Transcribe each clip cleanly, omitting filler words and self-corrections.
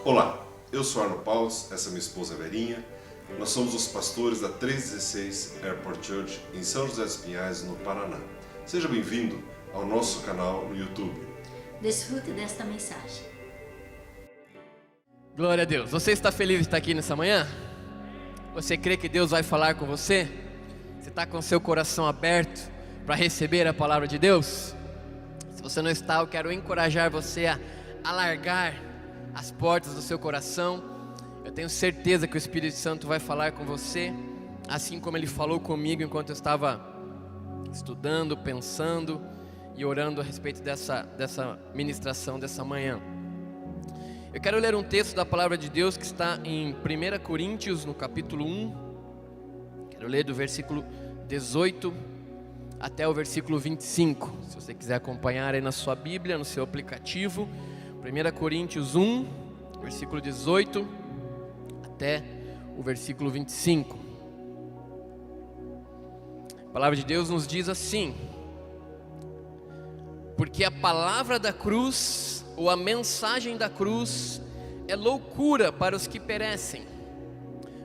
Olá, eu sou Arno Paus, essa é minha esposa Verinha. Nós somos os pastores da 316 Airport Church em São José dos Pinhais, no Paraná. Seja bem-vindo ao nosso canal no YouTube. Desfrute desta mensagem. Glória a Deus. Você está feliz de estar aqui nessa manhã? Você crê que Deus vai falar com você? Você está com seu coração aberto para receber a palavra de Deus? Se você não está, eu quero encorajar você a alargar as portas do seu coração. Eu tenho certeza que o Espírito Santo vai falar com você, assim como Ele falou comigo enquanto eu estava estudando, pensando e orando a respeito dessa ministração dessa manhã. Eu quero ler um texto da palavra de Deus que está em 1 Coríntios, no capítulo 1. Quero ler do versículo 18 até o versículo 25. Se você quiser acompanhar aí na sua Bíblia, no seu aplicativo. 1 Coríntios 1, versículo 18 até o versículo 25. A palavra de Deus nos diz assim: porque a palavra da cruz, ou a mensagem da cruz, é loucura para os que perecem,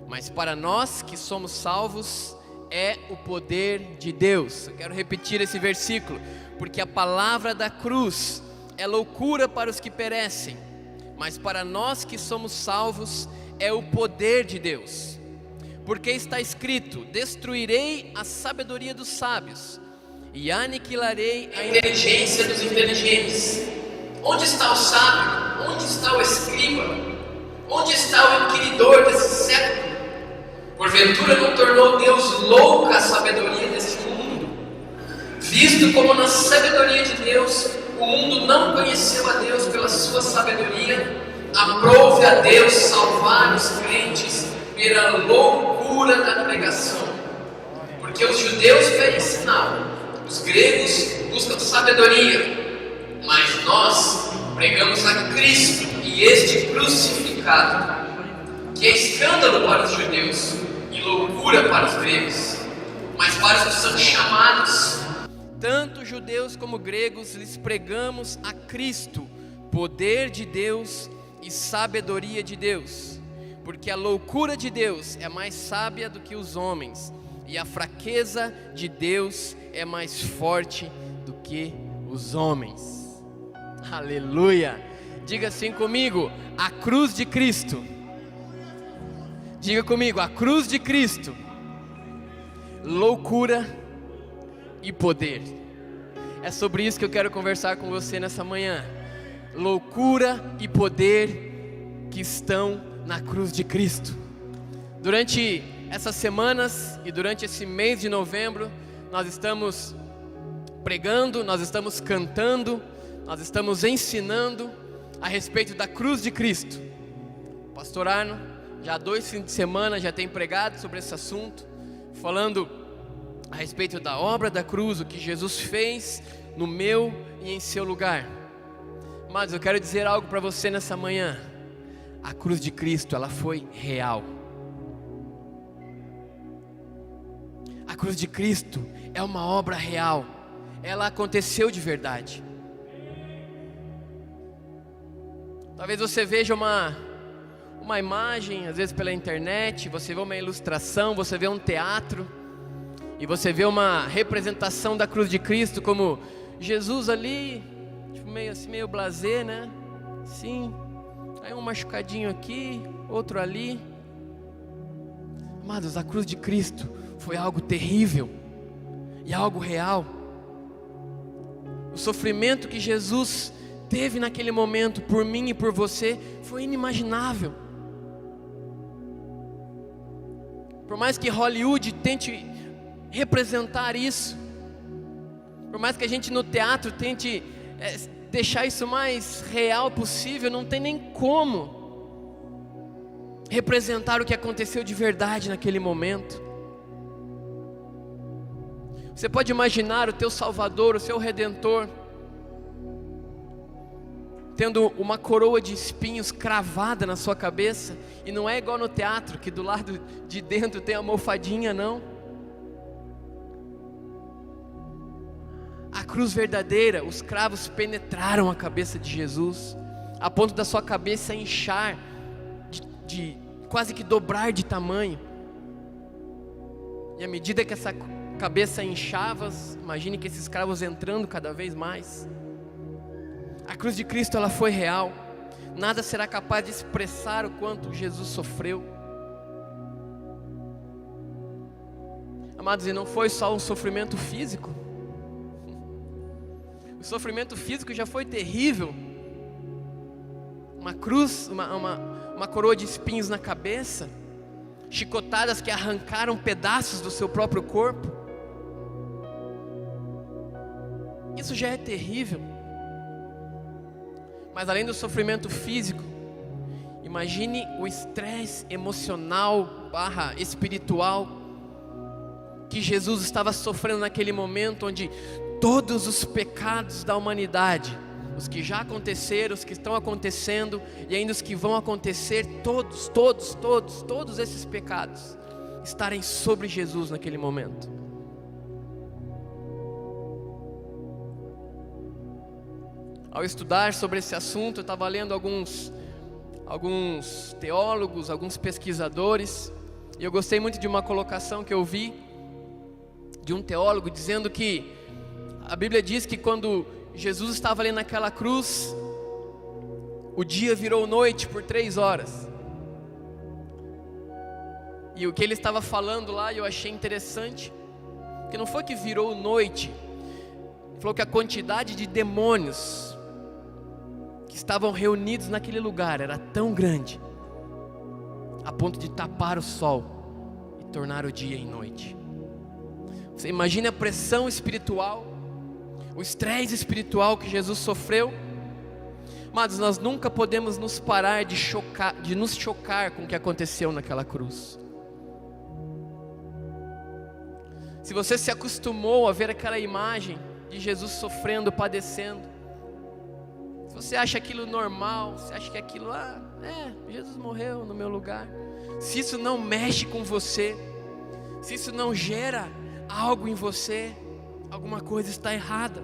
mas para nós que somos salvos, é o poder de Deus. Eu quero repetir esse versículo. Porque a palavra da cruz é loucura para os que perecem, mas para nós que somos salvos, é o poder de Deus. Porque está escrito: destruirei a sabedoria dos sábios e aniquilarei a inteligência dos inteligentes. Onde está o sábio? Onde está o escriba? Onde está o inquiridor desse século? Porventura não tornou Deus louca a sabedoria deste mundo? Visto como na sabedoria de Deus o mundo não conheceu a Deus pela sua sabedoria, aprove a Deus salvar os crentes pela loucura da pregação. Porque os judeus querem sinal, os gregos buscam sabedoria, mas nós pregamos a Cristo e este crucificado, que é escândalo para os judeus e loucura para os gregos, mas para os que são chamados, tanto judeus como gregos, lhes pregamos a Cristo, poder de Deus e sabedoria de Deus. Porque a loucura de Deus é mais sábia do que os homens, e a fraqueza de Deus é mais forte do que os homens. Aleluia! Diga assim comigo: a cruz de Cristo. Diga comigo: a cruz de Cristo, loucura e poder. É sobre isso que eu quero conversar com você nessa manhã. Loucura e poder que estão na cruz de Cristo. Durante essas semanas e durante esse mês de novembro, nós estamos pregando, nós estamos cantando, nós estamos ensinando a respeito da cruz de Cristo. Pastor Arno, já 2 fins de semana já tem pregado sobre esse assunto, falando a respeito da obra da cruz, o que Jesus fez no meu e em seu lugar. Mas eu quero dizer algo para você nessa manhã. A cruz de Cristo, ela foi real. A cruz de Cristo é uma obra real. Ela aconteceu de verdade. Talvez você veja uma imagem, às vezes pela internet, você vê uma ilustração, você vê um teatro, e você vê uma representação da cruz de Cristo como Jesus ali, tipo meio blasé, né? Sim. Aí um machucadinho aqui, outro ali. Amados, a cruz de Cristo foi algo terrível e algo real. O sofrimento que Jesus teve naquele momento por mim e por você foi inimaginável. Por mais que Hollywood tente representar isso, por mais que a gente no teatro tente deixar isso mais real possível, não tem nem como representar o que aconteceu de verdade naquele momento. Você pode imaginar o teu Salvador, o seu Redentor, tendo uma coroa de espinhos cravada na sua cabeça, e não é igual no teatro, que do lado de dentro tem a almofadinha, não. A cruz verdadeira, os cravos penetraram a cabeça de Jesus, a ponto da sua cabeça inchar de quase que dobrar de tamanho. E à medida que essa cabeça inchava, imagine que esses cravos entrando cada vez mais. A cruz de Cristo, ela foi real. Nada será capaz de expressar o quanto Jesus sofreu. Amados, e não foi só um sofrimento físico. O sofrimento físico já foi terrível. Uma cruz, uma coroa de espinhos na cabeça, chicotadas que arrancaram pedaços do seu próprio corpo. Isso já é terrível. Mas além do sofrimento físico, imagine o estresse emocional / espiritual que Jesus estava sofrendo naquele momento, onde todos os pecados da humanidade, os que já aconteceram, os que estão acontecendo e ainda os que vão acontecer, todos esses pecados estarem sobre Jesus naquele momento. Ao estudar sobre esse assunto, eu estava lendo alguns teólogos, alguns pesquisadores, e eu gostei muito de uma colocação que eu vi de um teólogo dizendo que a Bíblia diz que quando Jesus estava ali naquela cruz, o dia virou noite por 3 horas. E o que ele estava falando lá, eu achei interessante, que não foi que virou noite, ele falou que a quantidade de demônios que estavam reunidos naquele lugar era tão grande, a ponto de tapar o sol e tornar o dia em noite. Você imagina a pressão espiritual, o estresse espiritual que Jesus sofreu. Mas nós nunca podemos nos parar de nos chocar com o que aconteceu naquela cruz. Se você se acostumou a ver aquela imagem de Jesus sofrendo, padecendo, se você acha aquilo normal, se acha que aquilo, Jesus morreu no meu lugar, se isso não mexe com você, se isso não gera algo em você, alguma coisa está errada.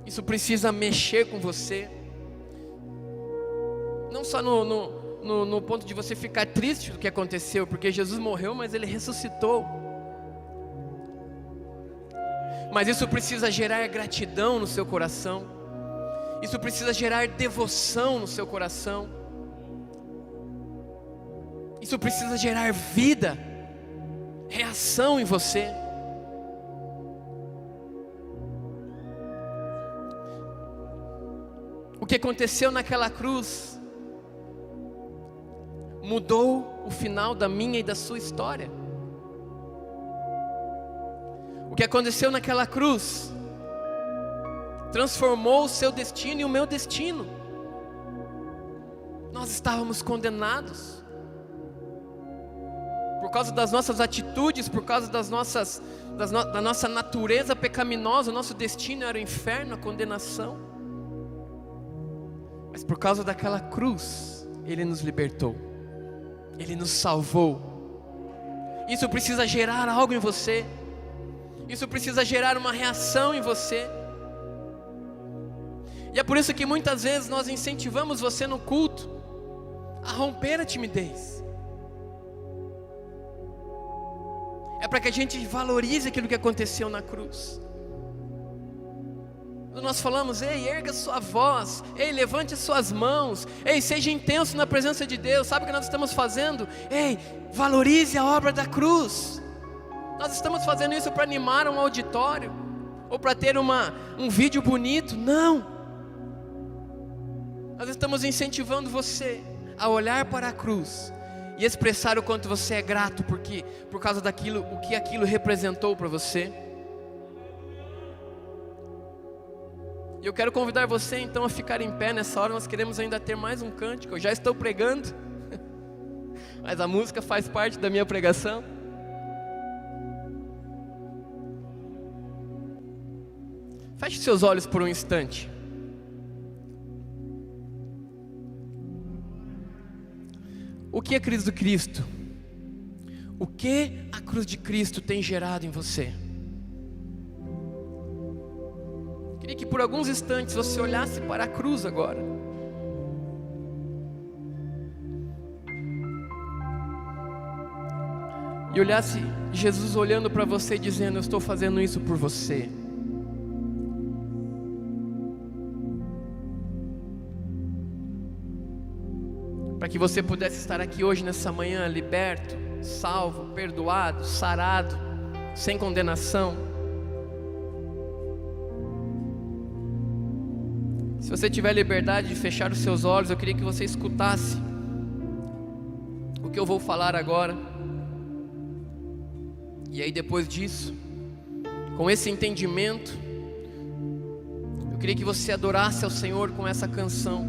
Isso precisa mexer com você. Não só no ponto de você ficar triste do que aconteceu, porque Jesus morreu, mas Ele ressuscitou. Mas isso precisa gerar gratidão no seu coração. Isso precisa gerar devoção no seu coração. Isso precisa gerar vida, reação em você. O que aconteceu naquela cruz mudou o final da minha e da sua história. O que aconteceu naquela cruz transformou o seu destino e o meu destino. Nós estávamos condenados por causa das nossas atitudes, por causa da nossa natureza pecaminosa. O nosso destino era o inferno, a condenação. Mas por causa daquela cruz, Ele nos libertou, Ele nos salvou. Isso precisa gerar algo em você. Isso precisa gerar uma reação em você. E é por isso que muitas vezes nós incentivamos você no culto a romper a timidez. É para que a gente valorize aquilo que aconteceu na cruz. Quando nós falamos, ei, erga sua voz, ei, levante as suas mãos, ei, seja intenso na presença de Deus. Sabe o que nós estamos fazendo? Ei, valorize a obra da cruz. Nós estamos fazendo isso para animar um auditório, ou para ter um vídeo bonito? Não. Nós estamos incentivando você a olhar para a cruz e expressar o quanto você é grato por causa daquilo, o que aquilo representou para você. E eu quero convidar você então a ficar em pé nessa hora. Nós queremos ainda ter mais um cântico. Eu já estou pregando, mas a música faz parte da minha pregação. Feche seus olhos por um instante. O que a cruz de Cristo? O que a cruz de Cristo tem gerado em você? Queria que por alguns instantes você olhasse para a cruz agora. e olhasse Jesus olhando para você dizendo: eu estou fazendo isso por você. Para que você pudesse estar aqui hoje nessa manhã liberto, salvo, perdoado, sarado, sem condenação. Se você tiver liberdade de fechar os seus olhos, eu queria que você escutasse o que eu vou falar agora. E aí depois disso, com esse entendimento, eu queria que você adorasse ao Senhor com essa canção,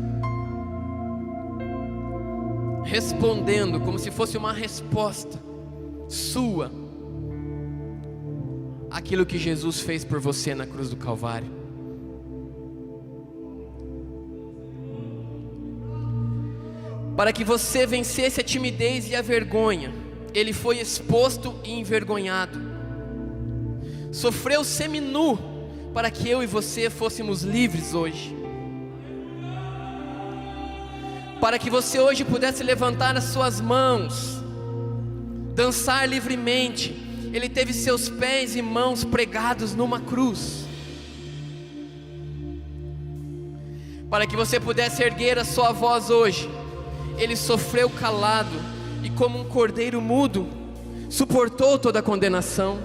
respondendo como se fosse uma resposta sua àquilo que Jesus fez por você na cruz do Calvário. Para que você vencesse a timidez e a vergonha, Ele foi exposto e envergonhado, sofreu seminu, para que eu e você fôssemos livres hoje. Para que você hoje pudesse levantar as suas mãos, dançar livremente. Ele teve seus pés e mãos pregados numa cruz, para que você pudesse erguer a sua voz hoje. Ele sofreu calado e como um cordeiro mudo, suportou toda a condenação.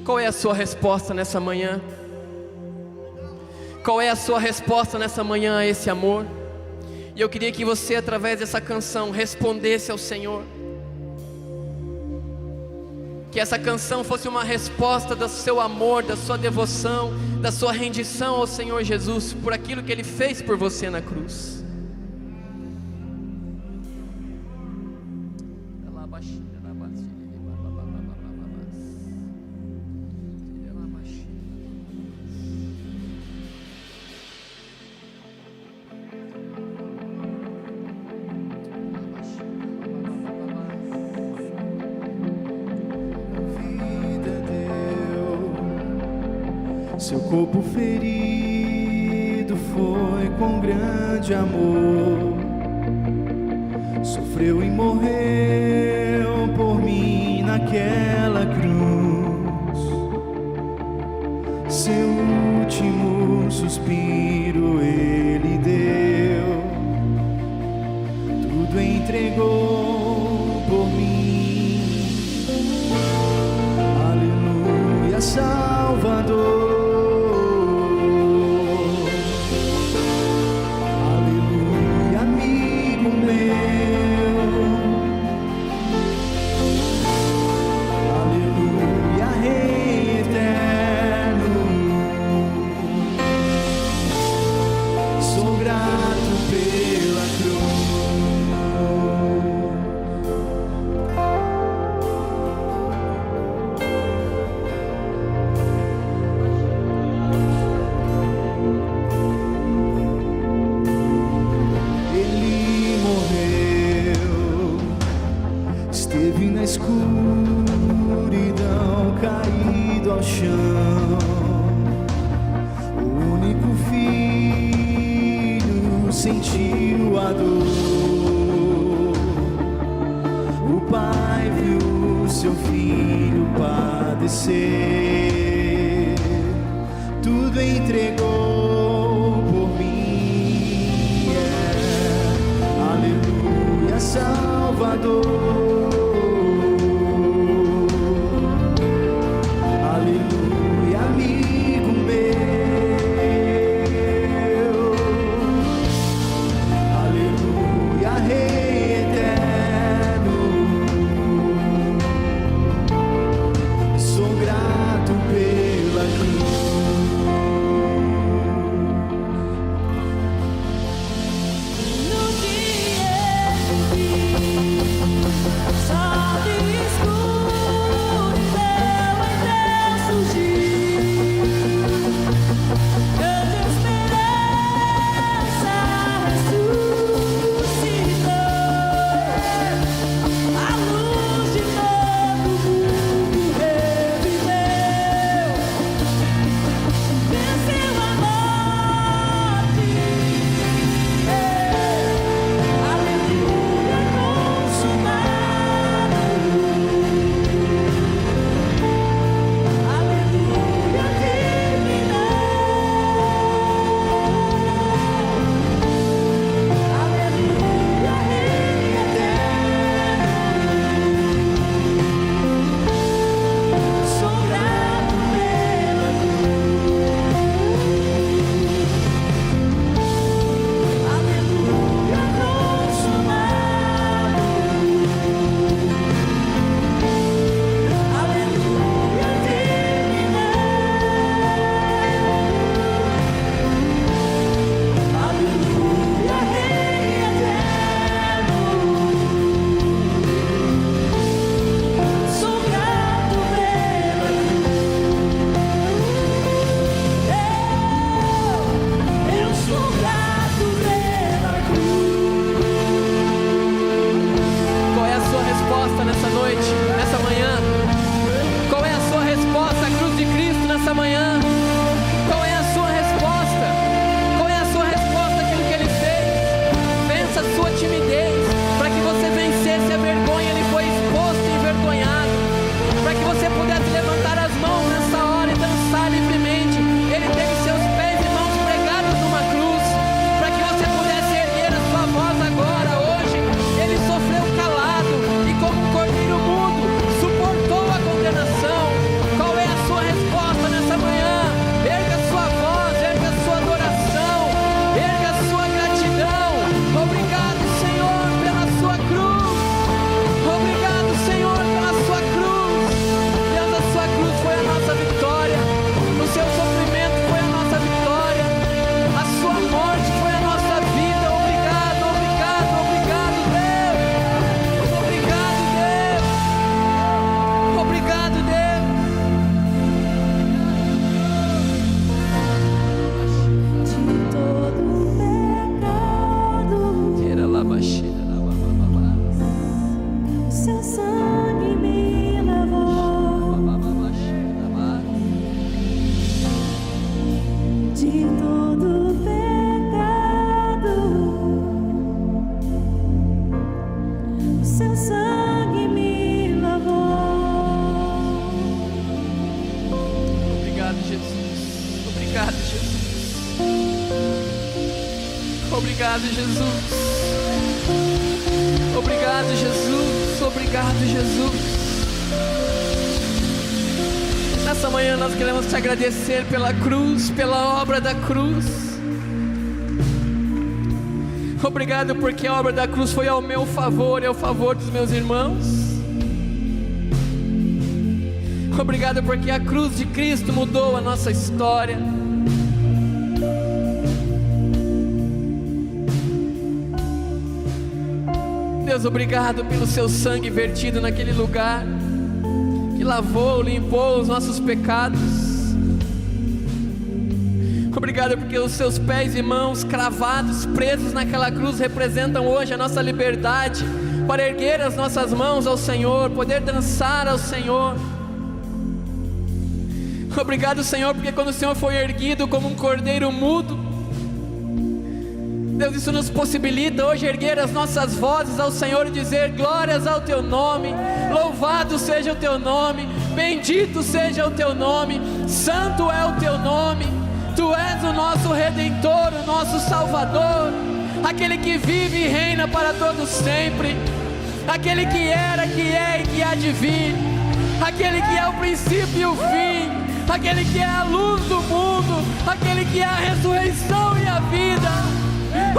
Qual é a sua resposta nessa manhã? Qual é a sua resposta nessa manhã a esse amor? E eu queria que você, através dessa canção, respondesse ao Senhor. Que essa canção fosse uma resposta do seu amor, da sua devoção, da sua rendição ao Senhor Jesus, por aquilo que Ele fez por você na cruz. Seu corpo ferido foi com grande amor, sofreu e morreu por mim naquela cruz. Seu último suspiro Ele deu, tudo entregou por mim. Aleluia, Salvador. Escuridão, caído ao chão, o único filho sentiu a dor. O pai viu seu filho padecer, tudo entregou por mim. Aleluia, Salvador. resposta nessa noite, nessa manhã? Qual é a sua resposta à cruz de Cristo nessa manhã? Qual é a sua resposta? Qual é a sua resposta àquilo que Ele fez? Vença a sua timidez, para que você vencesse a vergonha. Ele foi exposto e envergonhado, para que você pudesse levantar as mãos nessa hora e dançar livremente. Ele teve seus pés e mãos pregados numa cruz, para que você pudesse erguer a sua voz agora, hoje. Ele sofreu calado e como um cordeiro mudo, suportou a condenação. Qual é a sua resposta nessa manhã? Erga a sua voz, erga a sua adoração, erga a sua gratidão. Obrigado, Senhor, pela sua cruz. Obrigado, Senhor, pela sua cruz. Deus, a sua cruz foi a nossa vitória. O seu sofrimento foi a nossa vitória. A sua morte foi a nossa vida. Obrigado, obrigado, obrigado, Deus. Obrigado, Deus. Obrigado, Deus. De todo pecado, Era lá baixinha, o seu sangue me lavou. De todo pecado, o seu sangue me lavou. Obrigado, Jesus. Obrigado, Jesus. Obrigado, Jesus. Obrigado, Jesus. Obrigado, Jesus. Nessa manhã nós queremos te agradecer pela cruz, pela obra da cruz. Obrigado porque a obra da cruz foi ao meu favor e ao favor dos meus irmãos. Obrigado porque a cruz de Cristo mudou a nossa história. Deus, obrigado pelo seu sangue vertido naquele lugar, que lavou, limpou os nossos pecados. Obrigado porque os seus pés e mãos cravados, presos naquela cruz, representam hoje a nossa liberdade para erguer as nossas mãos ao Senhor, poder dançar ao Senhor. Obrigado, Senhor, porque quando o Senhor foi erguido como um cordeiro mudo, Deus, isso nos possibilita hoje erguer as nossas vozes ao Senhor e dizer glórias ao Teu nome, louvado seja o Teu nome, bendito seja o Teu nome, santo é o Teu nome. Tu és o nosso Redentor, o nosso Salvador, aquele que vive e reina para todos sempre, aquele que era, que é e que há de vir, aquele que é o princípio e o fim, aquele que é a luz do mundo, aquele que é a ressurreição e a vida.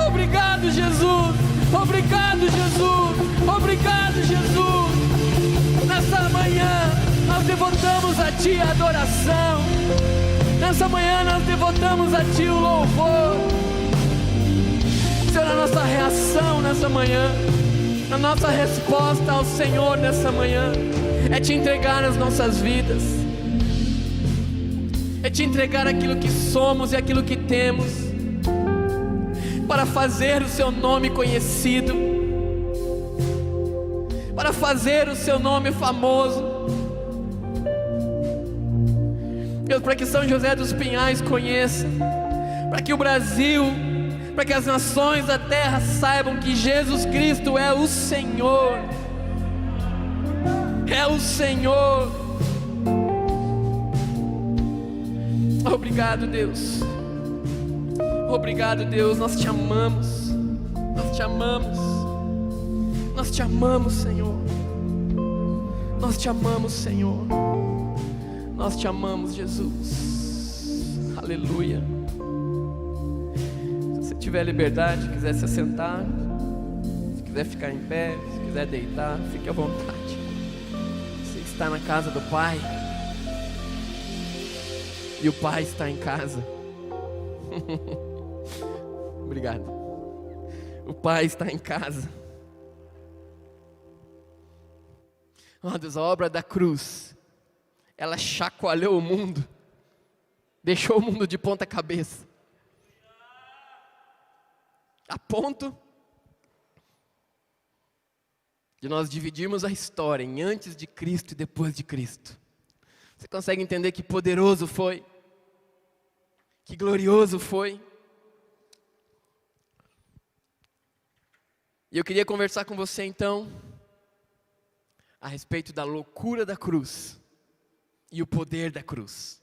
Obrigado, Jesus. Obrigado, Jesus. Obrigado, Jesus. Nessa manhã nós devotamos a Ti a adoração. Nessa manhã nós devotamos a Ti o louvor. Senhor, a nossa reação nessa manhã, a nossa resposta ao Senhor nessa manhã é Te entregar as nossas vidas, é Te entregar aquilo que somos e aquilo que temos, para fazer o Seu nome conhecido, para fazer o Seu nome famoso. Deus, para que São José dos Pinhais conheça, para que o Brasil, para que as nações da terra saibam que Jesus Cristo é o Senhor, é o Senhor. Obrigado, Deus. Obrigado, Deus, nós Te amamos, nós Te amamos, nós Te amamos, Senhor, nós Te amamos, Senhor, nós Te amamos, Jesus, aleluia. Se você tiver liberdade, quiser se assentar, se quiser ficar em pé, se quiser deitar, fique à vontade. Você está na casa do Pai, e o Pai está em casa. Obrigado. O Pai está em casa. Oh Deus, a obra da cruz, ela chacoalhou o mundo, deixou o mundo de ponta cabeça, a ponto de nós dividirmos a história em antes de Cristo e depois de Cristo. Você consegue entender que poderoso foi? Que glorioso foi? E eu queria conversar com você então a respeito da loucura da cruz e o poder da cruz.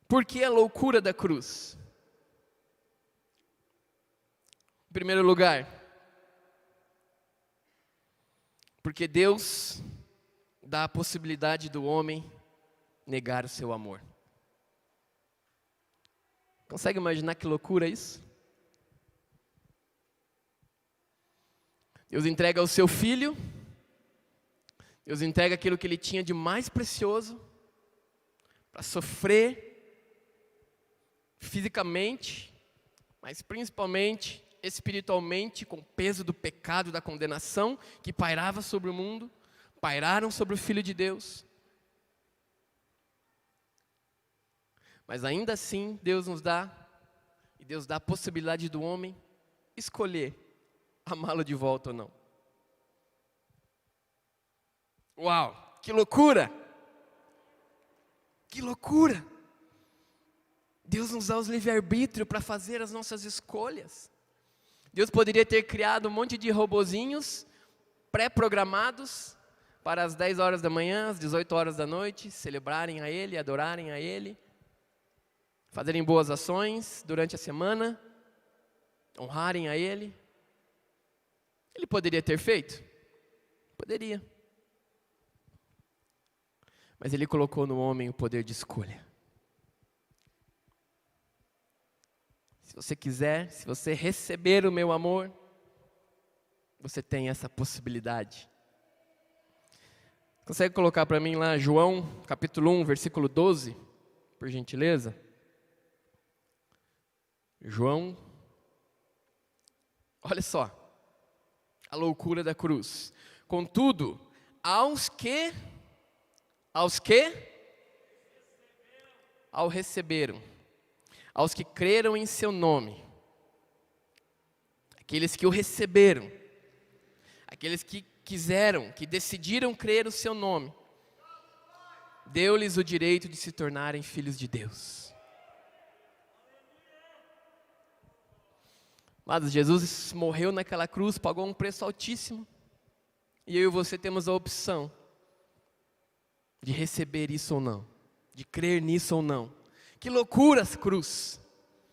Por que a loucura da cruz? Em primeiro lugar, porque Deus dá a possibilidade do homem negar o seu amor. Consegue imaginar que loucura isso? Deus entrega o seu filho, Deus entrega aquilo que ele tinha de mais precioso, para sofrer fisicamente, mas principalmente espiritualmente, com o peso do pecado, da condenação que pairava sobre o mundo, pairaram sobre o Filho de Deus. Mas ainda assim, Deus nos dá, e Deus dá a possibilidade do homem escolher amá-lo de volta ou não. Uau, que loucura! Que loucura! Deus nos dá os livre-arbítrio para fazer as nossas escolhas. Deus poderia ter criado um monte de robozinhos pré-programados para as 10 horas da manhã, às 18 horas da noite, celebrarem a Ele, adorarem a Ele, fazerem boas ações durante a semana, honrarem a Ele. Ele poderia ter feito? Poderia. Mas Ele colocou no homem o poder de escolha. Se você quiser, se você receber o meu amor, você tem essa possibilidade. Consegue colocar para mim lá João, capítulo 1, versículo 12, por gentileza? João, olha só, a loucura da cruz. Contudo, ao receberam, aos que creram em seu nome, aqueles que o receberam, aqueles que quiseram, que decidiram crer no seu nome, deu-lhes o direito de se tornarem filhos de Deus. Mas Jesus morreu naquela cruz, pagou um preço altíssimo, e eu e você temos a opção de receber isso ou não, de crer nisso ou não. Que loucura essa cruz,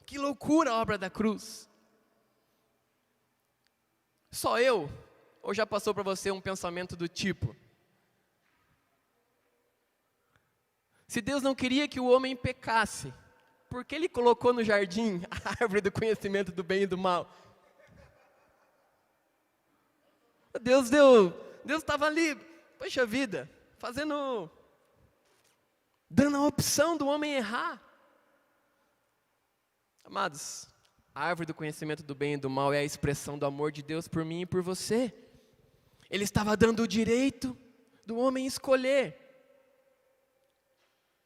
que loucura a obra da cruz. Só eu, ou já passou para você um pensamento do tipo: se Deus não queria que o homem pecasse, por que Ele colocou no jardim a árvore do conhecimento do bem e do mal? Deus estava ali, poxa vida, dando a opção do homem errar. Amados, a árvore do conhecimento do bem e do mal é a expressão do amor de Deus por mim e por você. Ele estava dando o direito do homem escolher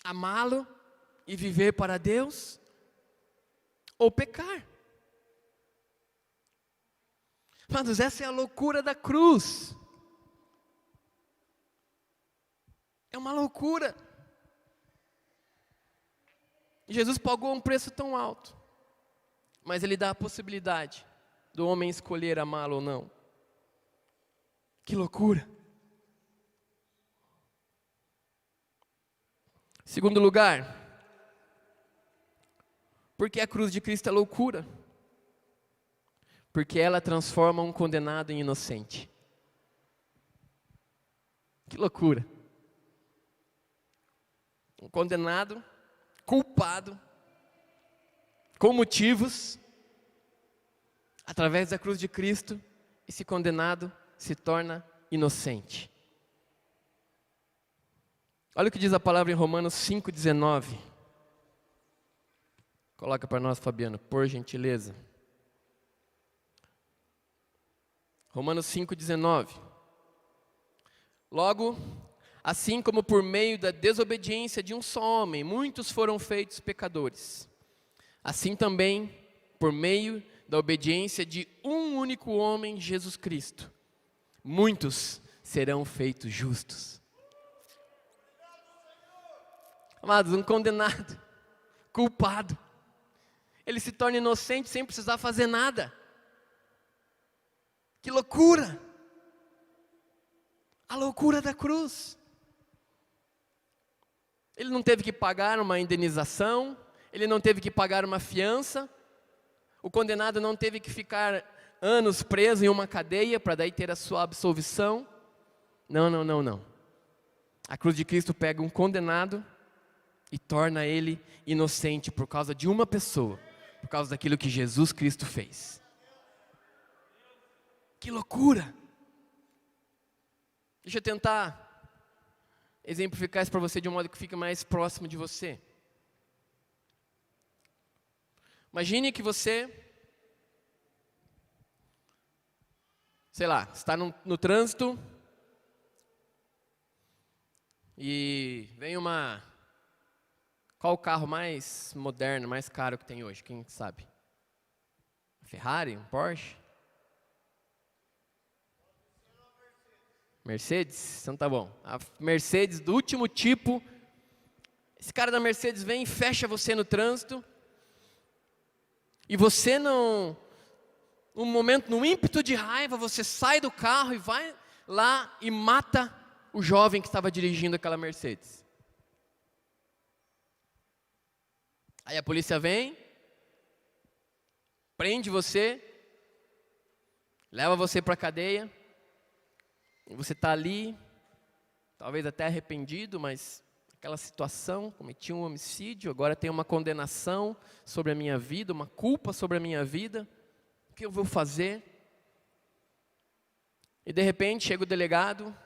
amá-lo e viver para Deus, ou pecar. Mas essa é a loucura da cruz. É uma loucura. Jesus pagou um preço tão alto, mas Ele dá a possibilidade do homem escolher amá-lo ou não. Que loucura. Segundo lugar, porque a cruz de Cristo é loucura? Porque ela transforma um condenado em inocente. Que loucura. Um condenado, culpado, com motivos, através da cruz de Cristo, esse condenado se torna inocente. Olha o que diz a palavra em Romanos 5,19. Coloca para nós, Fabiano, por gentileza. Romanos 5,19. Logo, assim como por meio da desobediência de um só homem, muitos foram feitos pecadores, assim também, por meio da obediência de um único homem, Jesus Cristo, muitos serão feitos justos. Amados, um condenado, culpado, ele se torna inocente sem precisar fazer nada. Que loucura! A loucura da cruz. Ele não teve que pagar uma indenização, ele não teve que pagar uma fiança, o condenado não teve que ficar anos preso em uma cadeia para daí ter a sua absolvição. Não. A cruz de Cristo pega um condenado e torna ele inocente por causa de uma pessoa, por causa daquilo que Jesus Cristo fez. Que loucura! Deixa eu tentar exemplificar isso para você de um modo que fique mais próximo de você. Imagine que você, sei lá, está no trânsito e vem uma... Qual o carro mais moderno, mais caro que tem hoje? Quem sabe? Ferrari? Um Porsche? Mercedes? Então tá bom. A Mercedes do último tipo. Esse cara da Mercedes vem e fecha você no trânsito. E você num momento, num ímpeto de raiva, você sai do carro e vai lá e mata o jovem que estava dirigindo aquela Mercedes. Aí a polícia vem, prende você, leva você para a cadeia, e você está ali, talvez até arrependido, mas aquela situação, cometi um homicídio, agora tem uma condenação sobre a minha vida, uma culpa sobre a minha vida, o que eu vou fazer? E de repente chega o delegado,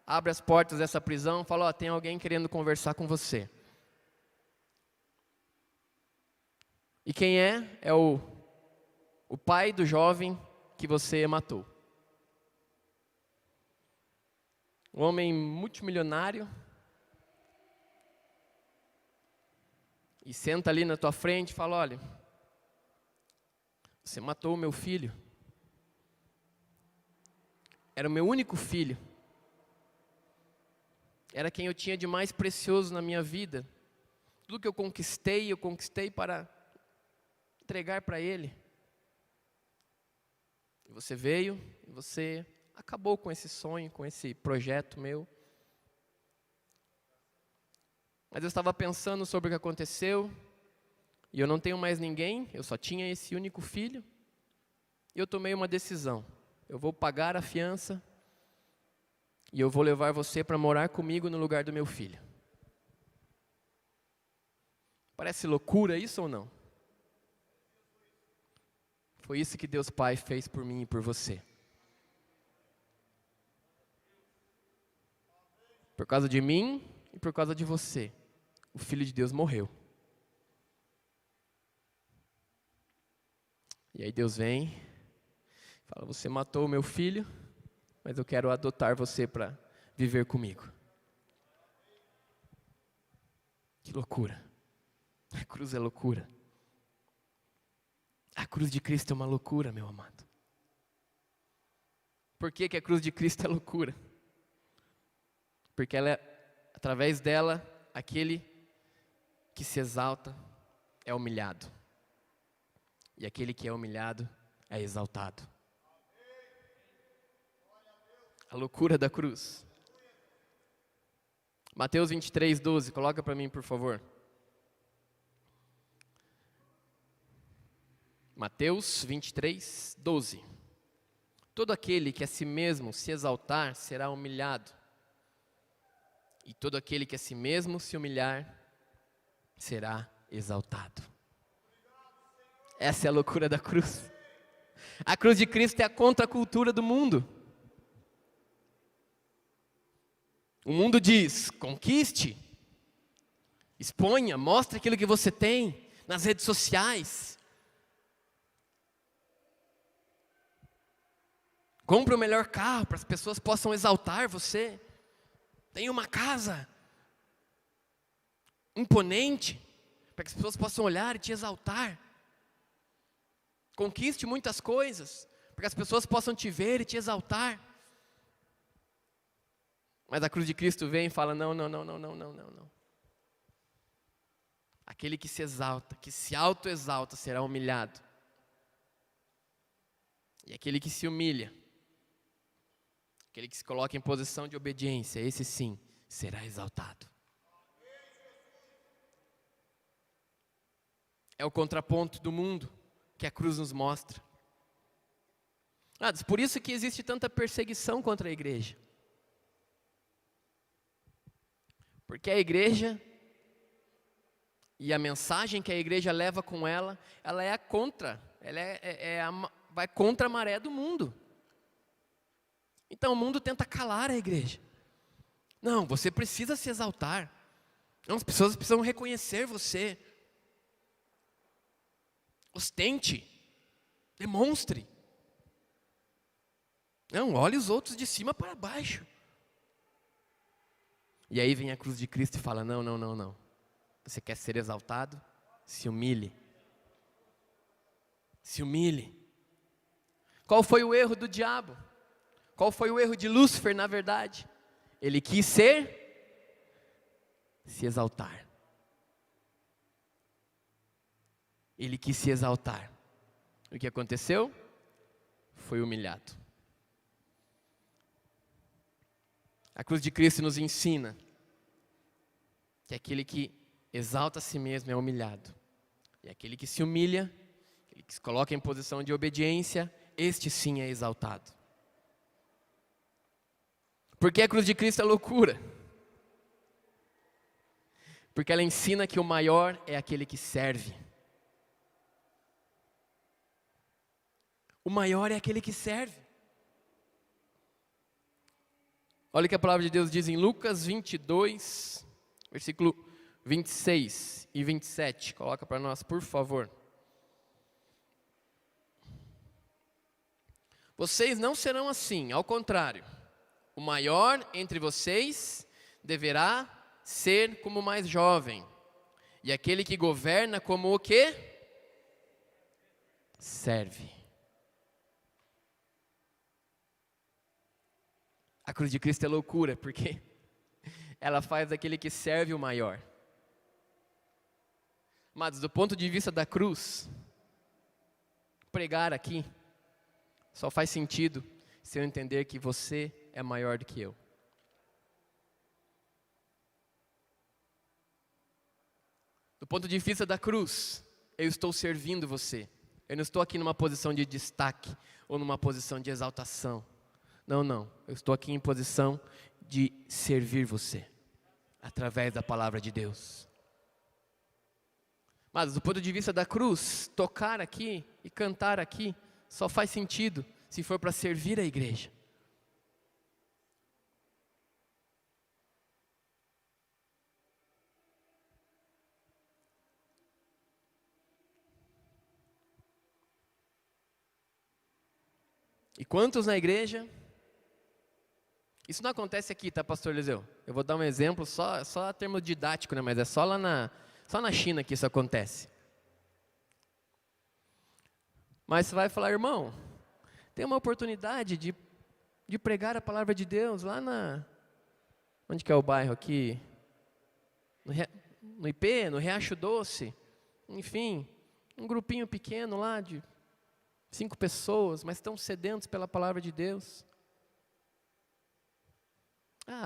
abre as portas dessa prisão, fala, ó, tem alguém querendo conversar com você. E quem é? É o pai do jovem que você matou. Um homem multimilionário. E senta ali na tua frente e fala, olha, você matou o meu filho. Era o meu único filho. Era quem eu tinha de mais precioso na minha vida. Tudo que eu conquistei para entregar para ele. E você veio, e você acabou com esse sonho, com esse projeto meu. Mas eu estava pensando sobre o que aconteceu, e eu não tenho mais ninguém, eu só tinha esse único filho, e eu tomei uma decisão. Eu vou pagar a fiança, e eu vou levar você para morar comigo no lugar do meu filho. Parece loucura isso ou não? Foi isso que Deus Pai fez por mim e por você. Por causa de mim e por causa de você, o Filho de Deus morreu. E aí Deus vem, fala, você matou o meu filho, mas eu quero adotar você para viver comigo. Que loucura. A cruz é loucura. A cruz de Cristo é uma loucura, meu amado. Por que que a cruz de Cristo é loucura? Porque ela através dela, aquele que se exalta é humilhado. E aquele que é humilhado é exaltado. A loucura da cruz. Mateus 23:12, coloca para mim, por favor. Mateus 23:12. Todo aquele que a si mesmo se exaltar será humilhado. E todo aquele que a si mesmo se humilhar será exaltado. Essa é a loucura da cruz. A cruz de Cristo é a contracultura do mundo. O mundo diz, conquiste, exponha, mostre aquilo que você tem nas redes sociais. Compre o melhor carro para as pessoas possam exaltar você. Tenha uma casa imponente para que as pessoas possam olhar e te exaltar. Conquiste muitas coisas, para que as pessoas possam te ver e te exaltar. Mas a cruz de Cristo vem e fala, não. Aquele que se exalta, que se autoexalta, será humilhado. E aquele que se humilha, aquele que se coloca em posição de obediência, esse sim, será exaltado. É o contraponto do mundo que a cruz nos mostra. Por isso que existe tanta perseguição contra a igreja. Porque a igreja e a mensagem que a igreja leva com ela é a contra, vai contra a maré do mundo. Então o mundo tenta calar a igreja. Não, você precisa se exaltar. Não, as pessoas precisam reconhecer você. Ostente, demonstre. Não, olhe os outros de cima para baixo. E aí vem a cruz de Cristo e fala, não. Você quer ser exaltado? Se humilhe. Se humilhe. Qual foi o erro do diabo? Qual foi o erro de Lúcifer, na verdade? Ele quis se exaltar. Ele quis se exaltar. O que aconteceu? Foi humilhado. A cruz de Cristo nos ensina que aquele que exalta a si mesmo é humilhado. E aquele que se humilha, aquele que se coloca em posição de obediência, este sim é exaltado. Por que a cruz de Cristo é loucura? Porque ela ensina que o maior é aquele que serve. O maior é aquele que serve. Olha o que a palavra de Deus diz em Lucas 22, versículo 26 e 27. Coloca para nós, por favor. Vocês não serão assim, ao contrário. O maior entre vocês deverá ser como o mais jovem. E aquele que governa como o quê? Serve. A cruz de Cristo é loucura, porque ela faz daquele que serve o maior. Mas do ponto de vista da cruz, pregar aqui só faz sentido se eu entender que você é maior do que eu. Do ponto de vista da cruz, eu estou servindo você. Eu não estou aqui numa posição de destaque ou numa posição de exaltação. Não. Eu estou aqui em posição de servir você, através da palavra de Deus. Mas do ponto de vista da cruz, tocar aqui e cantar aqui só faz sentido se for para servir a igreja. E quantos na igreja? Isso não acontece aqui, tá, pastor Eliseu? Eu vou dar um exemplo, só a termo didático, né? Mas é só na China que isso acontece. Mas você vai falar, irmão, tem uma oportunidade de pregar a palavra de Deus lá onde que é o bairro aqui? No IP, no Riacho Doce, enfim, um grupinho pequeno lá de 5 pessoas, mas estão sedentos pela palavra de Deus.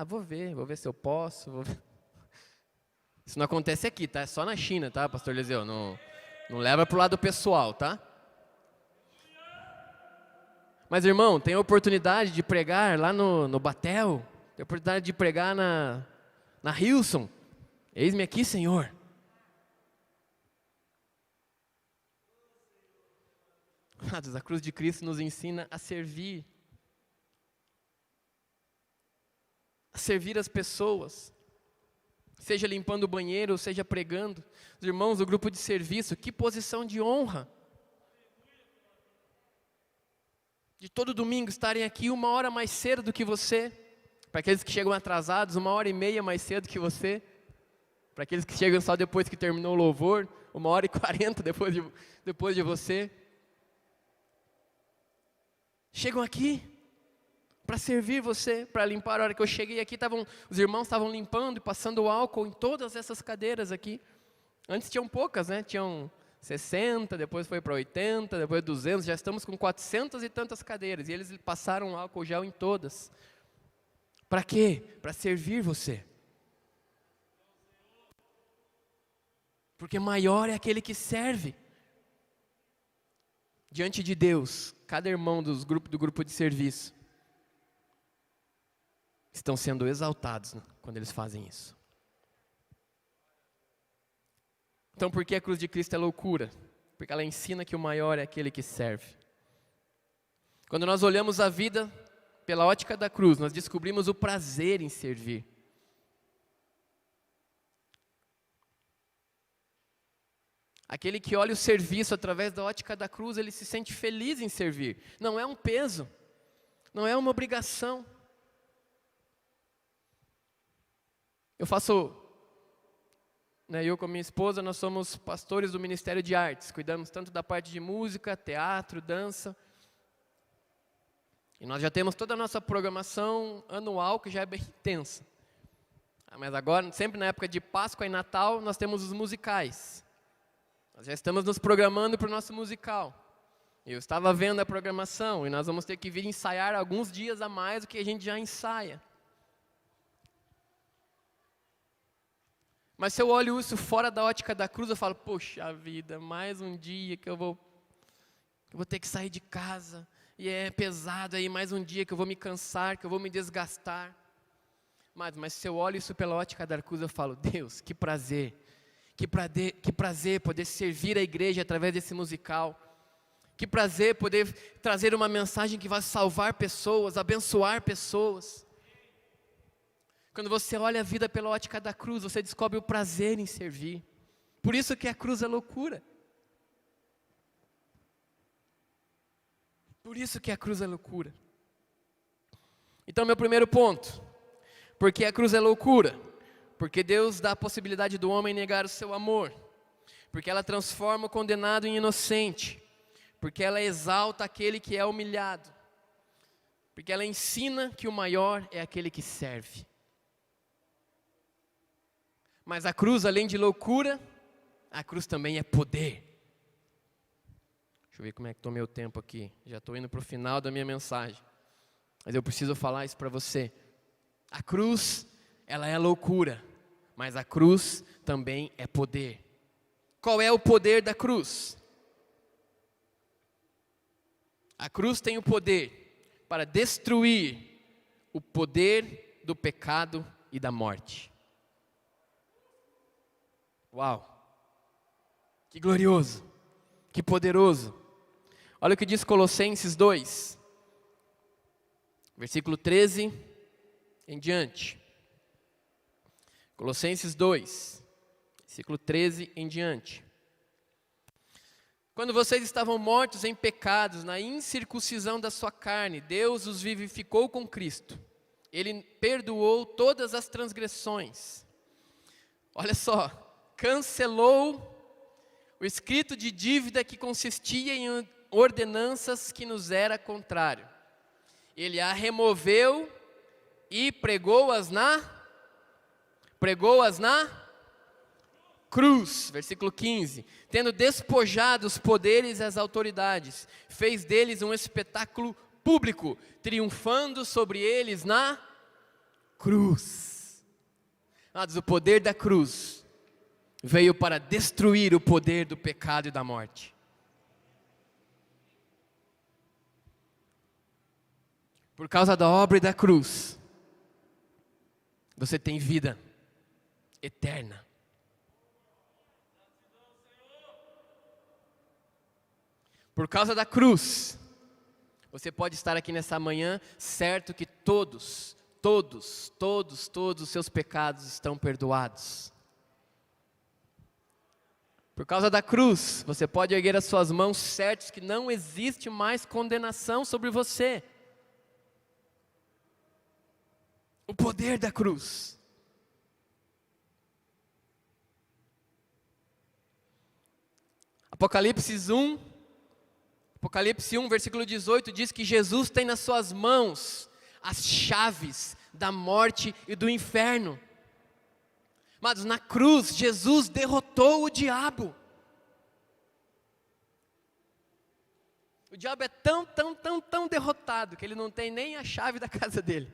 Vou ver se eu posso. Isso não acontece aqui, tá? É só na China, tá, pastor Eliseu? Não leva para o lado pessoal, tá? Mas, irmão, tem a oportunidade de pregar lá no Batel, tem a oportunidade de pregar na Hilson. Eis-me aqui, Senhor. A cruz de Cristo nos ensina a servir as pessoas, seja limpando o banheiro, seja pregando. Os irmãos do grupo de serviço, que posição de honra, de todo domingo estarem aqui 1 hora mais cedo do que você, para aqueles que chegam atrasados, 1h30 mais cedo que você, para aqueles que chegam só depois que terminou o louvor, 1h40 depois de você. chegam aqui para servir você, para limpar. A hora que eu cheguei aqui, os irmãos estavam limpando e passando álcool em todas essas cadeiras aqui. Antes tinham poucas, né? Tinham 60, depois foi para 80, depois 200, já estamos com 400 e tantas cadeiras. E eles passaram álcool gel em todas. Para quê? Para servir você. Porque maior é aquele que serve. Diante de Deus, cada irmão do grupo de serviço estão sendo exaltados, né, quando eles fazem isso. Então, por que a cruz de Cristo é loucura? Porque ela ensina que o maior é aquele que serve. Quando nós olhamos a vida pela ótica da cruz, nós descobrimos o prazer em servir. Aquele que olha o serviço através da ótica da cruz, ele se sente feliz em servir. Não é um peso, não é uma obrigação. Eu com a minha esposa, nós somos pastores do Ministério de Artes. Cuidamos tanto da parte de música, teatro, dança. E nós já temos toda a nossa programação anual, que já é bem intensa. Mas agora, sempre na época de Páscoa e Natal, nós temos os musicais. Nós já estamos nos programando para o nosso musical. Eu estava vendo a programação e nós vamos ter que vir ensaiar alguns dias a mais do que a gente já ensaia. Mas se eu olho isso fora da ótica da cruz, eu falo, poxa vida, mais um dia que eu vou ter que sair de casa, e é pesado aí, mais um dia que eu vou me cansar, que eu vou me desgastar. Mas se eu olho isso pela ótica da cruz, eu falo, Deus, que prazer poder servir a igreja através desse musical. Que prazer poder trazer uma mensagem que vai salvar pessoas, abençoar pessoas. Quando você olha a vida pela ótica da cruz, você descobre o prazer em servir. Por isso que a cruz é loucura. Por isso que a cruz é loucura. Então, meu primeiro ponto. Porque a cruz é loucura? Porque Deus dá a possibilidade do homem negar o seu amor. Porque ela transforma o condenado em inocente. Porque ela exalta aquele que é humilhado. Porque ela ensina que o maior é aquele que serve. Mas a cruz, além de loucura, a cruz também é poder. Deixa eu ver como é que estou meu tempo aqui. Já estou indo para o final da minha mensagem. Mas eu preciso falar isso para você. A cruz, ela é loucura. Mas a cruz também é poder. Qual é o poder da cruz? A cruz tem o poder para destruir o poder do pecado e da morte. Uau! Que glorioso! Que poderoso! Olha o que diz Colossenses 2, versículo 13 em diante. Colossenses 2, versículo 13 em diante. Quando vocês estavam mortos em pecados, na incircuncisão da sua carne, Deus os vivificou com Cristo. Ele perdoou todas as transgressões. Olha só, cancelou o escrito de dívida que consistia em ordenanças que nos era contrário. Ele a removeu e pregou-as na cruz, versículo 15, tendo despojado os poderes e as autoridades, fez deles um espetáculo público, triunfando sobre eles na cruz. O poder da cruz veio para destruir o poder do pecado e da morte. Por causa da obra da cruz, você tem vida eterna. Por causa da cruz, você pode estar aqui nessa manhã certo que todos os seus pecados estão perdoados. Por causa da cruz, você pode erguer as suas mãos certos que não existe mais condenação sobre você. O poder da cruz. Apocalipse Apocalipse 1, versículo 18 diz que Jesus tem nas suas mãos as chaves da morte e do inferno. Mas na cruz, Jesus derrotou o diabo. O diabo é tão derrotado que ele não tem nem a chave da casa dele.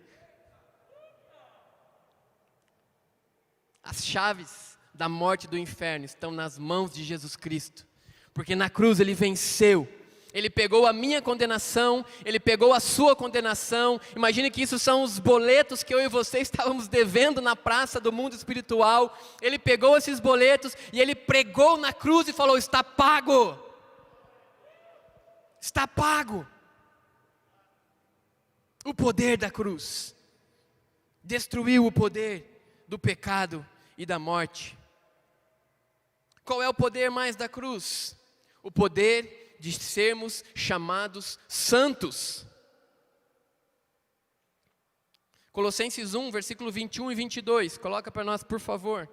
As chaves da morte e do inferno estão nas mãos de Jesus Cristo. Porque na cruz ele venceu. Ele pegou a minha condenação, ele pegou a sua condenação. Imagine que isso são os boletos que eu e você estávamos devendo na praça do mundo espiritual. Ele pegou esses boletos e ele pregou na cruz e falou: está pago. Está pago. O poder da cruz destruiu o poder do pecado e da morte. Qual é o poder mais da cruz? O poder de sermos chamados santos. Colossenses 1, versículo 21 e 22. Coloca para nós, por favor.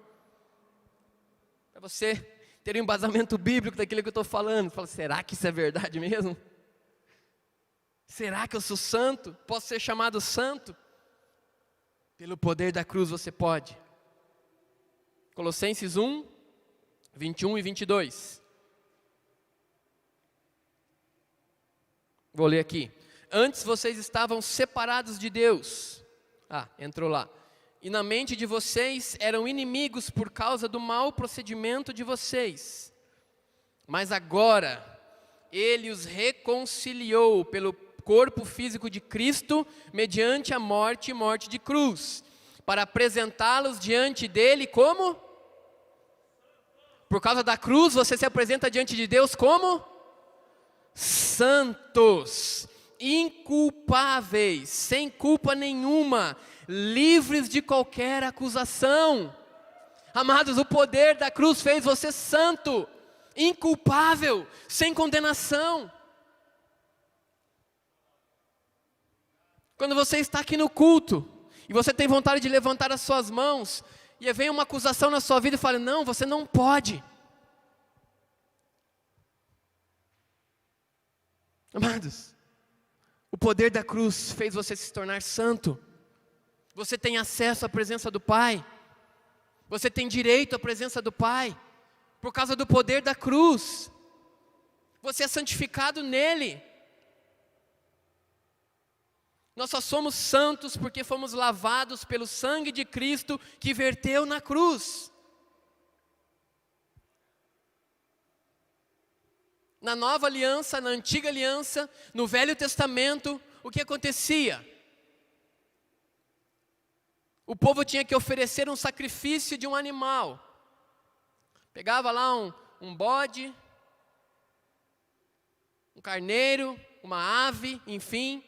Para você ter um embasamento bíblico daquilo que eu estou falando. Fala, será que isso é verdade mesmo? Será que eu sou santo? Posso ser chamado santo? Pelo poder da cruz você pode. Colossenses 1, 21 e 22. Vou ler aqui. Antes vocês estavam separados de Deus. Entrou lá. E na mente de vocês eram inimigos por causa do mau procedimento de vocês. Mas agora, Ele os reconciliou pelo corpo físico de Cristo, mediante a morte e morte de cruz, para apresentá-los diante dEle como? Por causa da cruz, você se apresenta diante de Deus como? Santos, inculpáveis, sem culpa nenhuma, livres de qualquer acusação. Amados, o poder da cruz fez você santo, inculpável, sem condenação. Quando você está aqui no culto e você tem vontade de levantar as suas mãos e vem uma acusação na sua vida e fala: não, você não pode. Amados, o poder da cruz fez você se tornar santo. Você tem acesso à presença do Pai. Você tem direito à presença do Pai. Por causa do poder da cruz. Você é santificado nele. Nós só somos santos porque fomos lavados pelo sangue de Cristo que verteu na cruz. Na nova aliança, na antiga aliança, no Velho Testamento, o que acontecia? O povo tinha que oferecer um sacrifício de um animal. Pegava lá um bode, um carneiro, uma ave, enfim.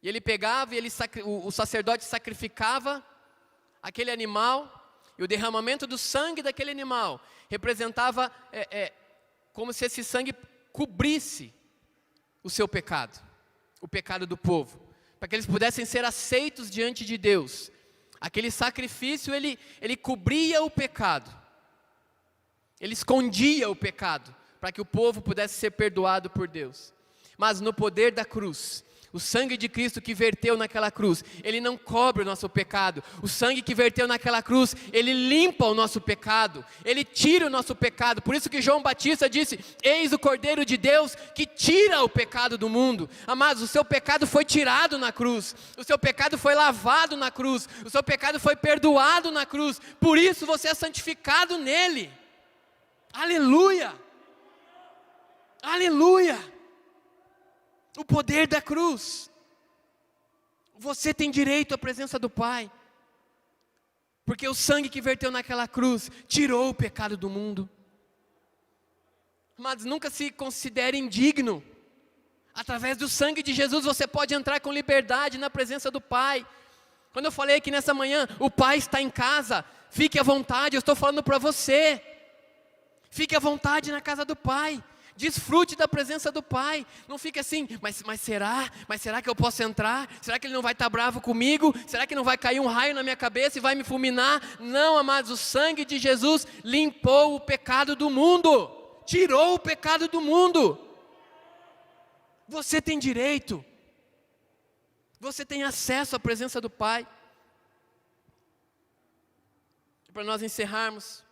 E ele pegava e o sacerdote sacrificava aquele animal. E o derramamento do sangue daquele animal representava como se esse sangue cobrisse o seu pecado, o pecado do povo, para que eles pudessem ser aceitos diante de Deus. Aquele sacrifício, ele cobria o pecado, ele escondia o pecado, para que o povo pudesse ser perdoado por Deus. Mas no poder da cruz, o sangue de Cristo que verteu naquela cruz, ele não cobre o nosso pecado. O sangue que verteu naquela cruz, ele limpa o nosso pecado, ele tira o nosso pecado. Por isso que João Batista disse: eis o Cordeiro de Deus que tira o pecado do mundo. Amados, o seu pecado foi tirado na cruz, o seu pecado foi lavado na cruz, o seu pecado foi perdoado na cruz. Por isso você é santificado nele. Aleluia! Aleluia! O poder da cruz. Você tem direito à presença do Pai, porque o sangue que verteu naquela cruz tirou o pecado do mundo. Mas nunca se considere indigno. Através do sangue de Jesus você pode entrar com liberdade na presença do Pai. Quando eu falei aqui nessa manhã, o Pai está em casa, fique à vontade, eu estou falando para você. Fique à vontade na casa do Pai. Desfrute da presença do Pai. Não fique assim, mas será que eu posso entrar? Será que Ele não vai estar bravo comigo? Será que não vai cair um raio na minha cabeça e vai me fulminar? Não, amados, o sangue de Jesus limpou o pecado do mundo, tirou o pecado do mundo. Você tem direito. Você tem acesso à presença do Pai. Para nós encerrarmos,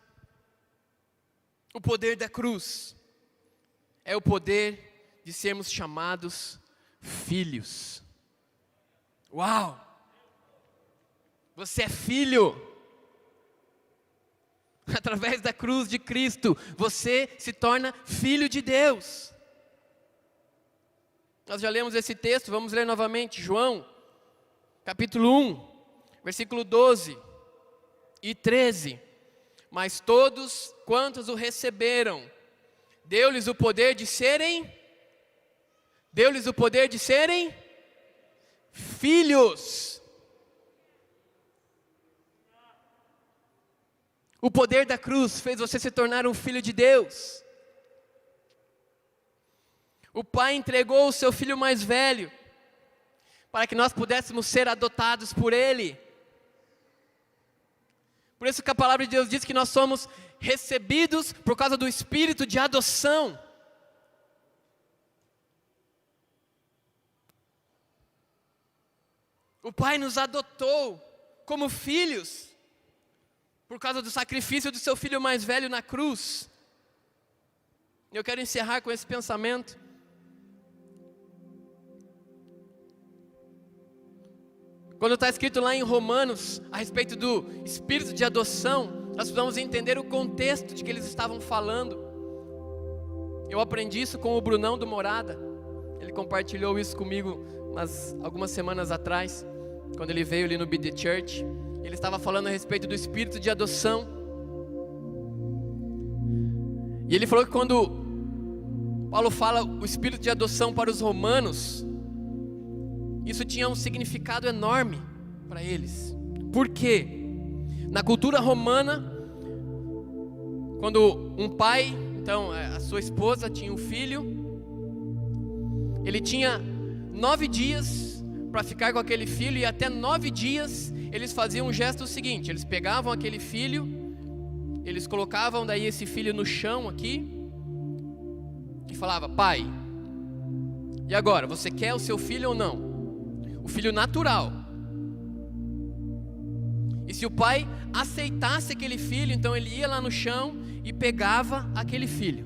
o poder da cruz é o poder de sermos chamados filhos. Uau! Você é filho. Através da cruz de Cristo, você se torna filho de Deus. Nós já lemos esse texto, vamos ler novamente. João, capítulo 1, versículo 12 e 13. Mas todos quantos o receberam, deu-lhes o poder de serem filhos. O poder da cruz fez você se tornar um filho de Deus. O Pai entregou o seu Filho mais velho, para que nós pudéssemos ser adotados por Ele. Por isso que a palavra de Deus diz que nós somos recebidos por causa do Espírito de adoção. O Pai nos adotou como filhos, por causa do sacrifício do seu Filho mais velho na cruz. Eu quero encerrar com esse pensamento. Quando está escrito lá em Romanos, a respeito do espírito de adoção, nós precisamos entender o contexto de que eles estavam falando. Eu aprendi isso com o Brunão do Morada. Ele compartilhou isso comigo algumas semanas atrás, quando ele veio ali no Be The Church. Ele estava falando a respeito do espírito de adoção. E ele falou que quando Paulo fala o espírito de adoção para os romanos, isso tinha um significado enorme para eles. Por quê? Na cultura romana, quando um pai, então a sua esposa tinha um filho, ele tinha 9 dias para ficar com aquele filho, e até 9 dias eles faziam um gesto seguinte: eles pegavam aquele filho, eles colocavam daí esse filho no chão aqui, e falava: pai, e agora, você quer o seu filho ou não? O filho natural. E se o pai aceitasse aquele filho, então ele ia lá no chão e pegava aquele filho.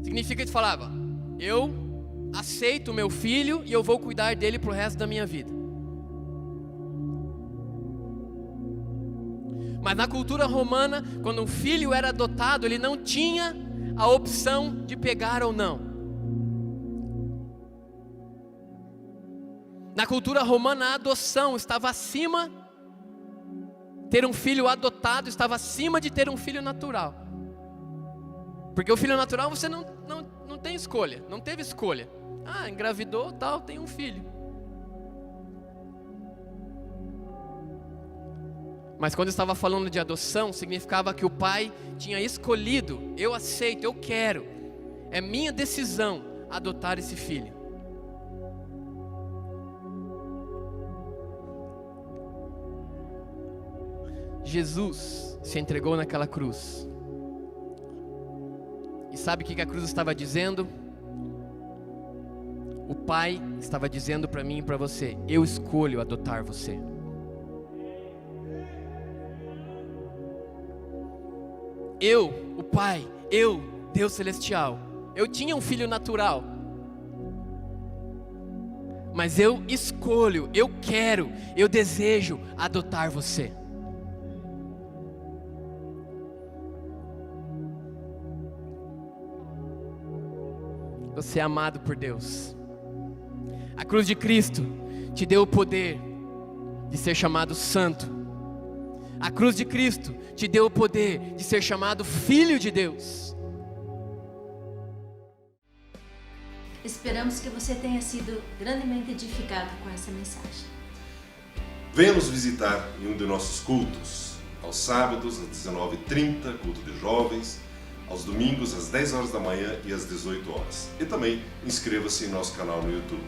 Significa que ele falava: eu aceito o meu filho e eu vou cuidar dele pro resto da minha vida. Mas na cultura romana, quando um filho era adotado, ele não tinha a opção de pegar ou não. Na cultura romana, a adoção estava acima, ter um filho adotado estava acima de ter um filho natural. Porque o filho natural você não tem escolha, não teve escolha. Ah, engravidou, tal, tem um filho. Mas quando estava falando de adoção, significava que o pai tinha escolhido: eu aceito, eu quero, é minha decisão adotar esse filho. Jesus se entregou naquela cruz. E sabe o que a cruz estava dizendo? O Pai estava dizendo para mim e para você: eu escolho adotar você. Eu, o Pai, eu, Deus Celestial, eu tinha um filho natural, mas eu escolho, eu quero, eu desejo adotar você. Você é amado por Deus. A cruz de Cristo te deu o poder de ser chamado santo. A cruz de Cristo te deu o poder de ser chamado filho de Deus. Esperamos que você tenha sido grandemente edificado com essa mensagem. Venha nos visitar em um de nossos cultos. Aos sábados, às 19h30, culto de jovens. Aos domingos, às 10 horas da manhã e às 18 horas. E também inscreva-se em nosso canal no YouTube.